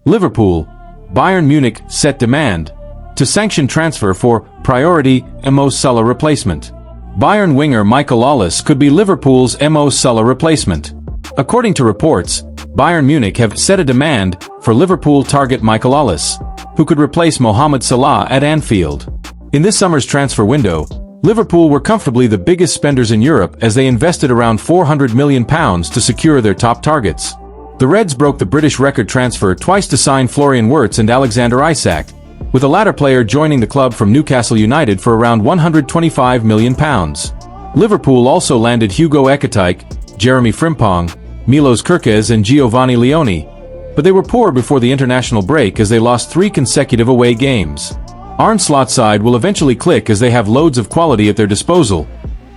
Liverpool, Bayern Munich set demand to sanction transfer for priority Mo Salah replacement. Bayern winger Michael Ollis could be Liverpool's Mo Salah replacement. According to reports, Bayern Munich have set a demand for Liverpool target Michael Ollis, who could replace Mohamed Salah at Anfield. In this summer's transfer window, Liverpool were comfortably the biggest spenders in Europe as they invested around £400 million to secure their top targets. The Reds broke the British record transfer twice to sign Florian Wirtz and Alexander Isak, with the latter player joining the club from Newcastle United for around £125 million. Liverpool also landed Hugo Ekitike, Jeremy Frimpong, Milos Kerkez and Giovanni Leone, but they were poor before the international break as they lost 3 consecutive away games. Arne Slot's side will eventually click as they have loads of quality at their disposal,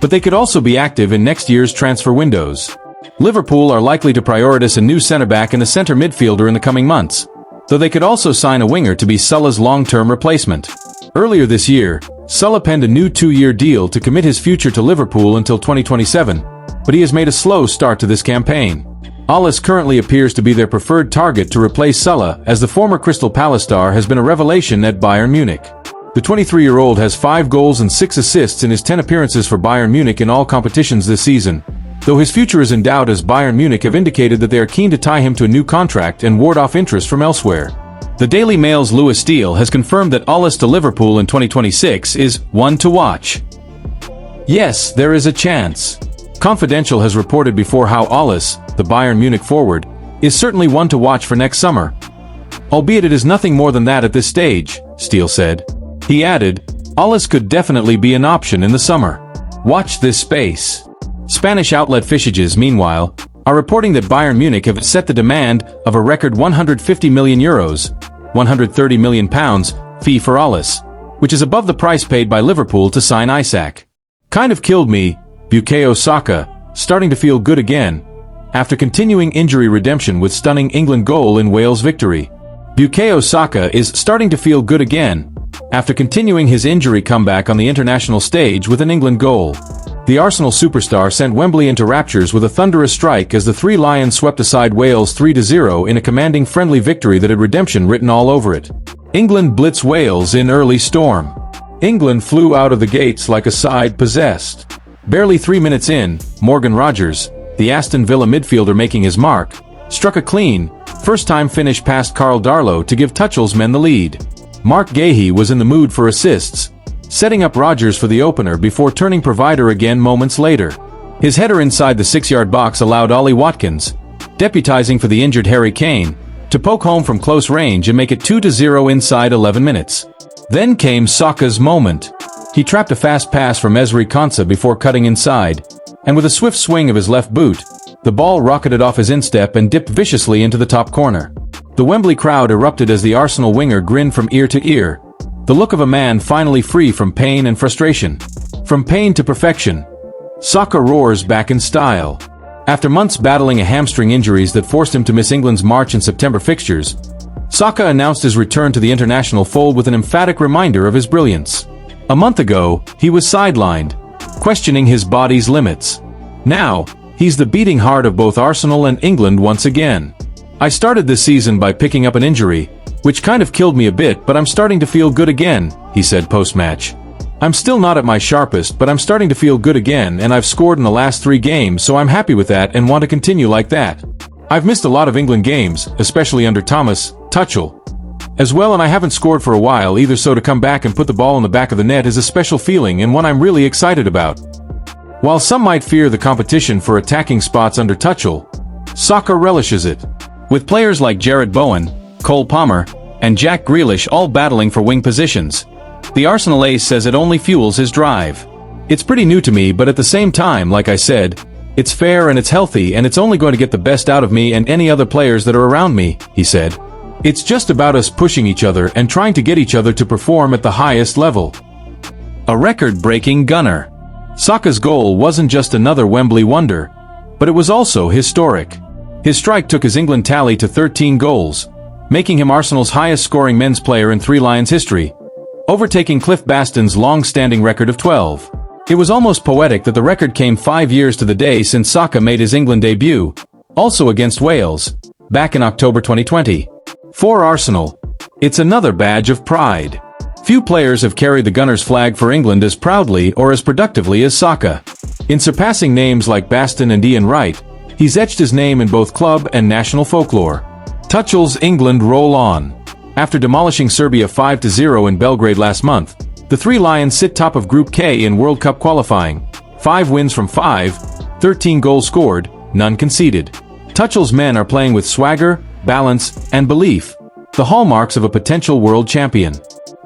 but they could also be active in next year's transfer windows. Liverpool are likely to prioritize a new centre-back and a centre midfielder in the coming months, though they could also sign a winger to be Salah's long-term replacement. Earlier this year, Salah penned a new 2-year deal to commit his future to Liverpool until 2027, but he has made a slow start to this campaign. Ollis currently appears to be their preferred target to replace Salah, as the former Crystal Palace star has been a revelation at Bayern Munich. The 23-year-old has 5 goals and 6 assists in his 10 appearances for Bayern Munich in all competitions this season, though his future is in doubt as Bayern Munich have indicated that they are keen to tie him to a new contract and ward off interest from elsewhere. The Daily Mail's Lewis Steele has confirmed that Ollis to Liverpool in 2026 is one to watch. Yes, there is a chance. Confidential has reported before how Ollis, the Bayern Munich forward, is certainly one to watch for next summer. Albeit it is nothing more than that at this stage, Steele said. He added, Ollis could definitely be an option in the summer. Watch this space. Spanish outlet Fichajes, meanwhile, are reporting that Bayern Munich have set the demand of a record €150 million, £130 million fee for Ollis, which is above the price paid by Liverpool to sign Isak. Kind of killed me, Bukayo Saka, starting to feel good again, after continuing injury redemption with stunning England goal in Wales victory. Bukayo Saka is starting to feel good again, after continuing his injury comeback on the international stage with an England goal. The Arsenal superstar sent Wembley into raptures with a thunderous strike as the Three Lions swept aside Wales 3-0 in a commanding friendly victory that had redemption written all over it. England blitz Wales in early storm. England flew out of the gates like a side possessed. Barely 3 minutes in, Morgan Rogers, the Aston Villa midfielder making his mark, struck a clean, first-time finish past Carl Darlow to give Tuchel's men the lead. Mark Gahey was in the mood for assists, setting up Rogers for the opener before turning provider again moments later. His header inside the 6-yard box allowed Ollie Watkins, deputizing for the injured Harry Kane, to poke home from close range and make it 2-0 inside 11 minutes. Then came Saka's moment. He trapped a fast pass from Ezri Konsa before cutting inside, and with a swift swing of his left boot, the ball rocketed off his instep and dipped viciously into the top corner. The Wembley crowd erupted as the Arsenal winger grinned from ear to ear, the look of a man finally free from pain and frustration. From pain to perfection, Saka roars back in style. After months battling a hamstring injuries that forced him to miss England's March and September fixtures, Saka announced his return to the international fold with an emphatic reminder of his brilliance. A month ago, he was sidelined, questioning his body's limits. Now, he's the beating heart of both Arsenal and England once again. I started this season by picking up an injury, which kind of killed me a bit, but I'm starting to feel good again, he said post-match. I'm still not at my sharpest, but I'm starting to feel good again, and I've scored in the last 3 games, so I'm happy with that and want to continue like that. I've missed a lot of England games, especially under Thomas Tuchel as well, and I haven't scored for a while either, so to come back and put the ball in the back of the net is a special feeling and one I'm really excited about. While some might fear the competition for attacking spots under Tuchel, Saka relishes it. With players like Jarrod Bowen, Cole Palmer, and Jack Grealish all battling for wing positions, the Arsenal ace says it only fuels his drive. It's pretty new to me, but at the same time, like I said, it's fair and it's healthy and it's only going to get the best out of me and any other players that are around me, he said. It's just about us pushing each other and trying to get each other to perform at the highest level. A record-breaking gunner. Saka's goal wasn't just another Wembley wonder, but it was also historic. His strike took his England tally to 13 goals, making him Arsenal's highest-scoring men's player in Three Lions history, overtaking Cliff Baston's long-standing record of 12. It was almost poetic that the record came 5 years to the day since Saka made his England debut, also against Wales, back in October 2020. For Arsenal, it's another badge of pride. Few players have carried the Gunners' flag for England as proudly or as productively as Saka. In surpassing names like Baston and Ian Wright, he's etched his name in both club and national folklore. Tuchel's England roll on. After demolishing Serbia 5-0 in Belgrade last month, the Three Lions sit top of Group K in World Cup qualifying. 5 wins from 5, 13 goals scored, none conceded. Tuchel's men are playing with swagger, balance, and belief, the hallmarks of a potential world champion.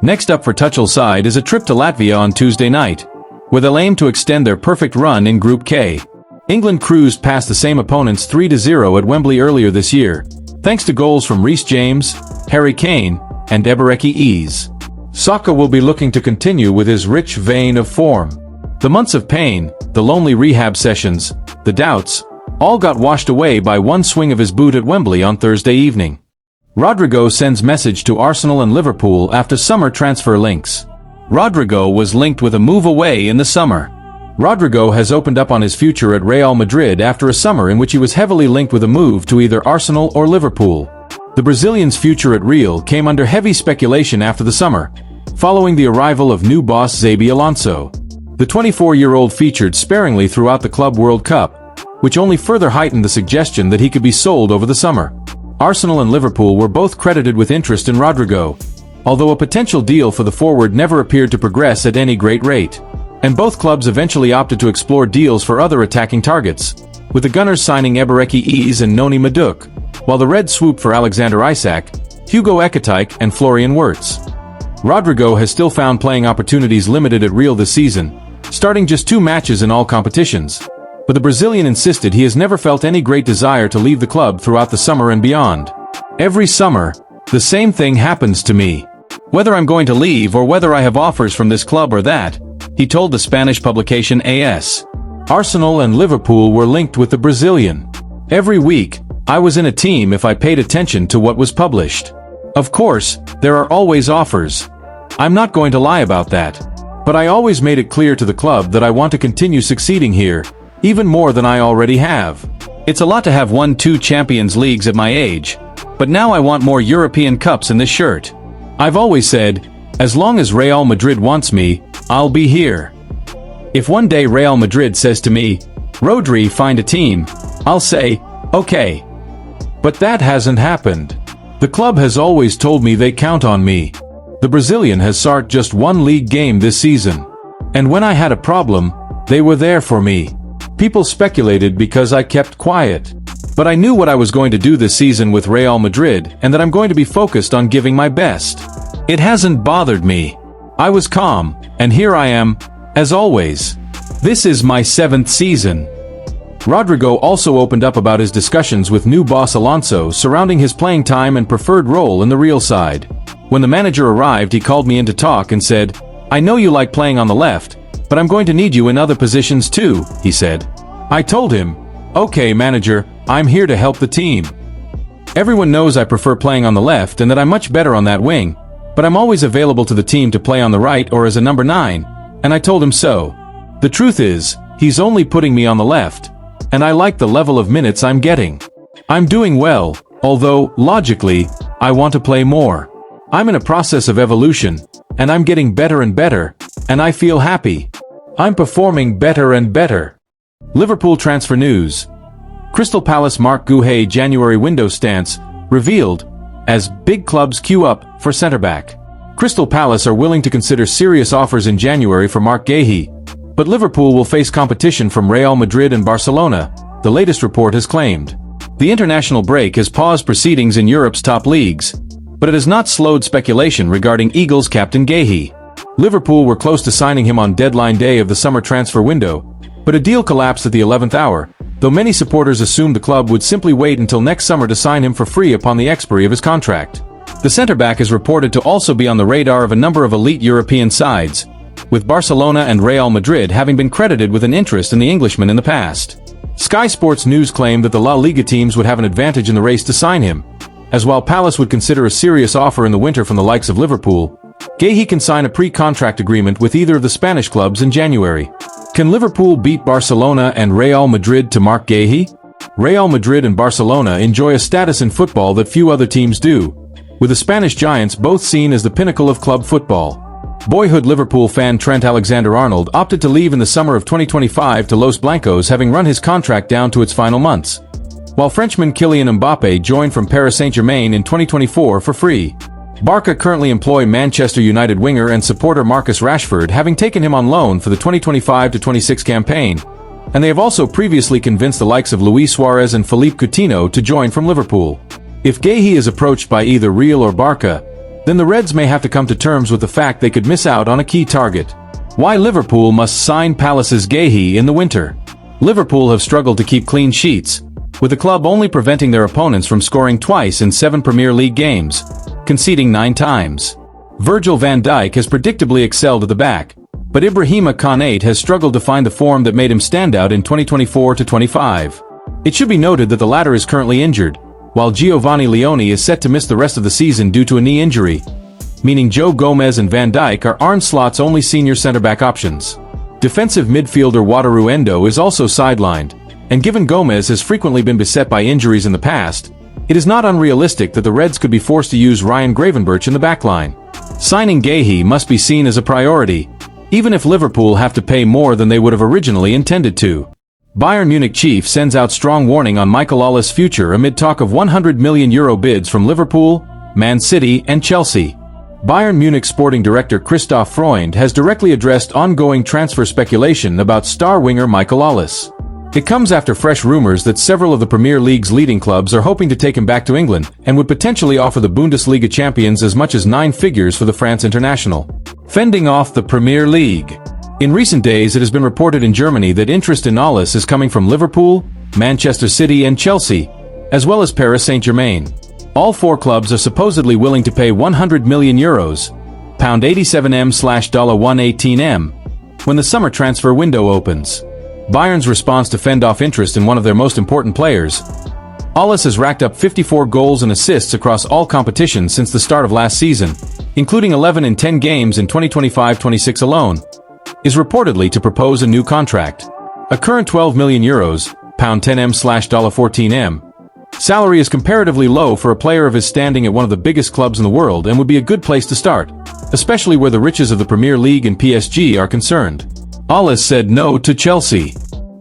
Next up for Tuchel's side is a trip to Latvia on Tuesday night, where they'll aim to extend their perfect run in Group K. England cruised past the same opponents 3-0 at Wembley earlier this year, thanks to goals from Reece James, Harry Kane, and Ebereki Eze. Saka will be looking to continue with his rich vein of form. The months of pain, the lonely rehab sessions, the doubts, all got washed away by one swing of his boot at Wembley on Thursday evening. Rodrigo sends message to Arsenal and Liverpool after summer transfer links. Rodrigo was linked with a move away in the summer. Rodrigo has opened up on his future at Real Madrid after a summer in which he was heavily linked with a move to either Arsenal or Liverpool. The Brazilian's future at Real came under heavy speculation after the summer, following the arrival of new boss Xabi Alonso. The 24-year-old featured sparingly throughout the Club World Cup, which only further heightened the suggestion that he could be sold over the summer. Arsenal and Liverpool were both credited with interest in Rodrigo, although a potential deal for the forward never appeared to progress at any great rate. And both clubs eventually opted to explore deals for other attacking targets, with the Gunners signing Ebereki Eze and Noni Madueke, while the Reds swooped for Alexander Isak, Hugo Ekitike and Florian Wirtz. Rodrigo has still found playing opportunities limited at Real this season, starting just 2 matches in all competitions. But the Brazilian insisted he has never felt any great desire to leave the club throughout the summer and beyond. Every summer, the same thing happens to me. Whether I'm going to leave or whether I have offers from this club or that, he told the Spanish publication AS. Arsenal and Liverpool were linked with the Brazilian. Every week, I was in a team if I paid attention to what was published. Of course, there are always offers. I'm not going to lie about that. But I always made it clear to the club that I want to continue succeeding here, even more than I already have. It's a lot to have won 2 Champions Leagues at my age, but now I want more European Cups in this shirt. I've always said, as long as Real Madrid wants me, I'll be here. If one day Real Madrid says to me, Rodri, find a team, I'll say, okay. But that hasn't happened. The club has always told me they count on me. The Brazilian has started just 1 league game this season. And when I had a problem, they were there for me. People speculated because I kept quiet. But I knew what I was going to do this season with Real Madrid and that I'm going to be focused on giving my best. It hasn't bothered me. I was calm, and here I am, as always. This is my 7th season. Rodrigo also opened up about his discussions with new boss Alonso surrounding his playing time and preferred role in the Real side. When the manager arrived, he called me in to talk and said, I know you like playing on the left, but I'm going to need you in other positions too, he said. I told him, okay manager, I'm here to help the team. Everyone knows I prefer playing on the left and that I'm much better on that wing, but I'm always available to the team to play on the right or as a number 9, and I told him so. The truth is, he's only putting me on the left, and I like the level of minutes I'm getting. I'm doing well, although, logically, I want to play more. I'm in a process of evolution, and I'm getting better and better, and I feel happy. I'm performing better and better. Liverpool transfer news. Crystal Palace Marc Guéhi January window stance revealed as big clubs queue up for centre-back. Crystal Palace are willing to consider serious offers in January for Marc Guéhi, but Liverpool will face competition from Real Madrid and Barcelona, the latest report has claimed. The international break has paused proceedings in Europe's top leagues, but it has not slowed speculation regarding Eagles captain Guéhi. Liverpool were close to signing him on deadline day of the summer transfer window, but a deal collapsed at the 11th hour, though many supporters assumed the club would simply wait until next summer to sign him for free upon the expiry of his contract. The centre-back is reported to also be on the radar of a number of elite European sides, with Barcelona and Real Madrid having been credited with an interest in the Englishman in the past. Sky Sports News claimed that the La Liga teams would have an advantage in the race to sign him, as while Palace would consider a serious offer in the winter from the likes of Liverpool, Guéhi can sign a pre-contract agreement with either of the Spanish clubs in January. Can Liverpool beat Barcelona and Real Madrid to Marc Guéhi? Real Madrid and Barcelona enjoy a status in football that few other teams do, with the Spanish giants both seen as the pinnacle of club football. Boyhood Liverpool fan Trent Alexander-Arnold opted to leave in the summer of 2025 to Los Blancos, having run his contract down to its final months, while Frenchman Kylian Mbappe joined from Paris Saint-Germain in 2024 for free. Barca currently employ Manchester United winger and supporter Marcus Rashford, having taken him on loan for the 2025-26 campaign, and they have also previously convinced the likes of Luis Suarez and Philippe Coutinho to join from Liverpool. If Guehi is approached by either Real or Barca, then the Reds may have to come to terms with the fact they could miss out on a key target. Why Liverpool must sign Palace's Guehi in the winter? Liverpool have struggled to keep clean sheets, with the club only preventing their opponents from scoring twice in 7 Premier League games, conceding 9 times. Virgil van Dijk has predictably excelled at the back, but Ibrahima Konate has struggled to find the form that made him stand out in 2024-25. It should be noted that the latter is currently injured, while Giovanni Leone is set to miss the rest of the season due to a knee injury, meaning Joe Gomez and Van Dijk are Arne Slot's only senior centre-back options. Defensive midfielder Wataru Endo is also sidelined, and given Gomez has frequently been beset by injuries in the past, it is not unrealistic that the Reds could be forced to use Ryan Gravenberch in the backline. Signing Guehi must be seen as a priority, even if Liverpool have to pay more than they would have originally intended to. Bayern Munich chief sends out strong warning on Michael Olles's future amid talk of €100 million bids from Liverpool, Man City, and Chelsea. Bayern Munich sporting director Christoph Freund has directly addressed ongoing transfer speculation about star winger Michael Olles. It comes after fresh rumors that several of the Premier League's leading clubs are hoping to take him back to England and would potentially offer the Bundesliga champions as much as 9 figures for the France international. Fending off the Premier League. In recent days, it has been reported in Germany that interest in Olles is coming from Liverpool, Manchester City, and Chelsea, as well as Paris Saint-Germain. All 4 clubs are supposedly willing to pay €100 million, £87M/$118M, when the summer transfer window opens. Bayern's response to fend off interest in one of their most important players. Olles has racked up 54 goals and assists across all competitions since the start of last season, including 11 in 10 games in 2025-26 alone, is reportedly to propose a new contract. A current €12 million, £10M/$14M, salary is comparatively low for a player of his standing at one of the biggest clubs in the world and would be a good place to start, especially where the riches of the Premier League and PSG are concerned. Olles said no to Chelsea.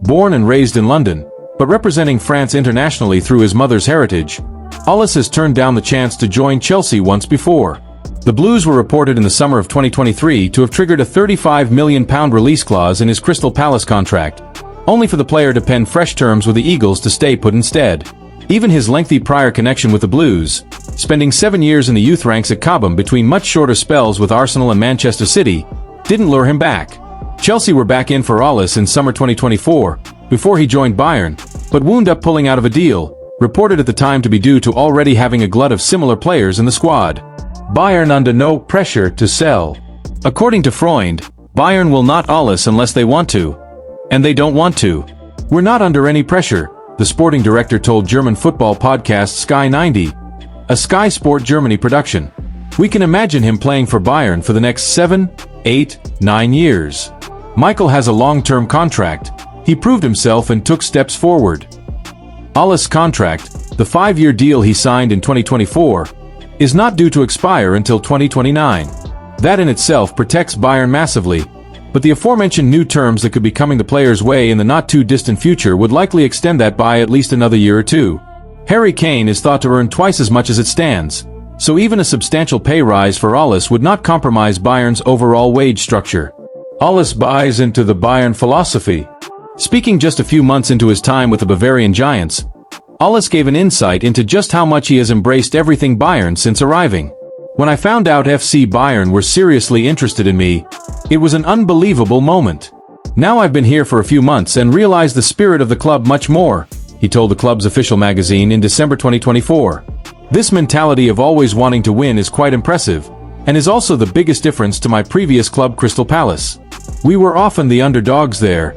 Born and raised in London, but representing France internationally through his mother's heritage, Olles has turned down the chance to join Chelsea once before. The Blues were reported in the summer of 2023 to have triggered a £35 million release clause in his Crystal Palace contract, only for the player to pen fresh terms with the Eagles to stay put instead. Even his lengthy prior connection with the Blues, spending 7 years in the youth ranks at Cobham between much shorter spells with Arsenal and Manchester City, didn't lure him back. Chelsea were back in for Olles in summer 2024, before he joined Bayern, but wound up pulling out of a deal, reported at the time to be due to already having a glut of similar players in the squad. Bayern under no pressure to sell. According to Freund, Bayern will not Olles unless they want to. And they don't want to. We're not under any pressure, the sporting director told German football podcast Sky 90, a Sky Sport Germany production. We can imagine him playing for Bayern for the next 7, 8, 9 years. Michael has a long-term contract. He proved himself and took steps forward. Olles' contract, the 5-year deal he signed in 2024, is not due to expire until 2029. That in itself protects Bayern massively, but the aforementioned new terms that could be coming the player's way in the not-too-distant future would likely extend that by at least another year or 2. Harry Kane is thought to earn twice as much as it stands, so even a substantial pay rise for Olles would not compromise Bayern's overall wage structure. Olles buys into the Bayern philosophy. Speaking just a few months into his time with the Bavarian Giants, Olles gave an insight into just how much he has embraced everything Bayern since arriving. When I found out FC Bayern were seriously interested in me, it was an unbelievable moment. Now I've been here for a few months and realized the spirit of the club much more, he told the club's official magazine in December 2024. This mentality of always wanting to win is quite impressive, and is also the biggest difference to my previous club Crystal Palace. We were often the underdogs there.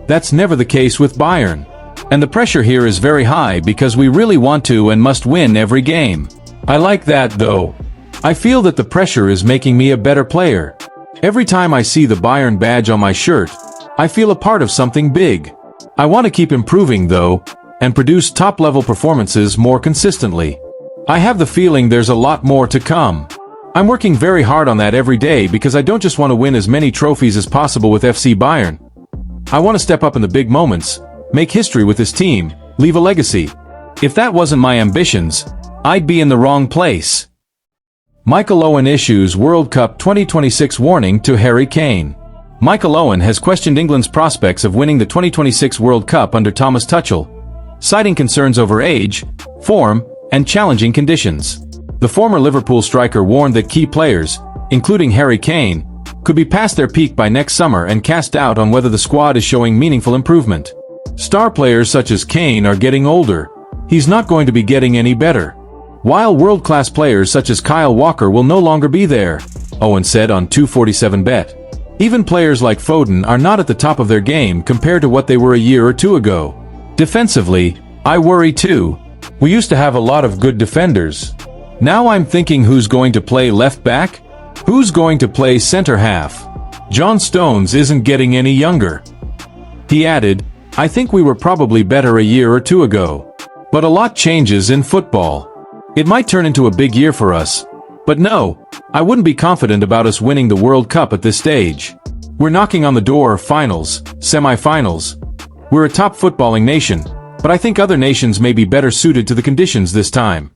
That's never the case with Bayern. And the pressure here is very high because we really want to and must win every game. I like that though. I feel that the pressure is making me a better player. Every time I see the Bayern badge on my shirt, I feel a part of something big. I want to keep improving though, and produce top-level performances more consistently. I have the feeling there's a lot more to come. I'm working very hard on that every day because I don't just want to win as many trophies as possible with FC Bayern. I want to step up in the big moments, make history with this team, leave a legacy. If that wasn't my ambitions, I'd be in the wrong place. Michael Owen issues World Cup 2026 warning to Harry Kane. Michael Owen has questioned England's prospects of winning the 2026 World Cup under Thomas Tuchel, citing concerns over age, form, and challenging conditions. The former Liverpool striker warned that key players, including Harry Kane, could be past their peak by next summer and cast doubt on whether the squad is showing meaningful improvement. Star players such as Kane are getting older. He's not going to be getting any better. While world-class players such as Kyle Walker will no longer be there, Owen said on 247bet. Even players like Foden are not at the top of their game compared to what they were a year or two ago. Defensively, I worry too. We used to have a lot of good defenders. Now I'm thinking who's going to play left back? Who's going to play center half? John Stones isn't getting any younger. He added, I think we were probably better a year or two ago. But a lot changes in football. It might turn into a big year for us. But no, I wouldn't be confident about us winning the World Cup at this stage. We're knocking on the door of finals, semi-finals. We're a top footballing nation, but I think other nations may be better suited to the conditions this time.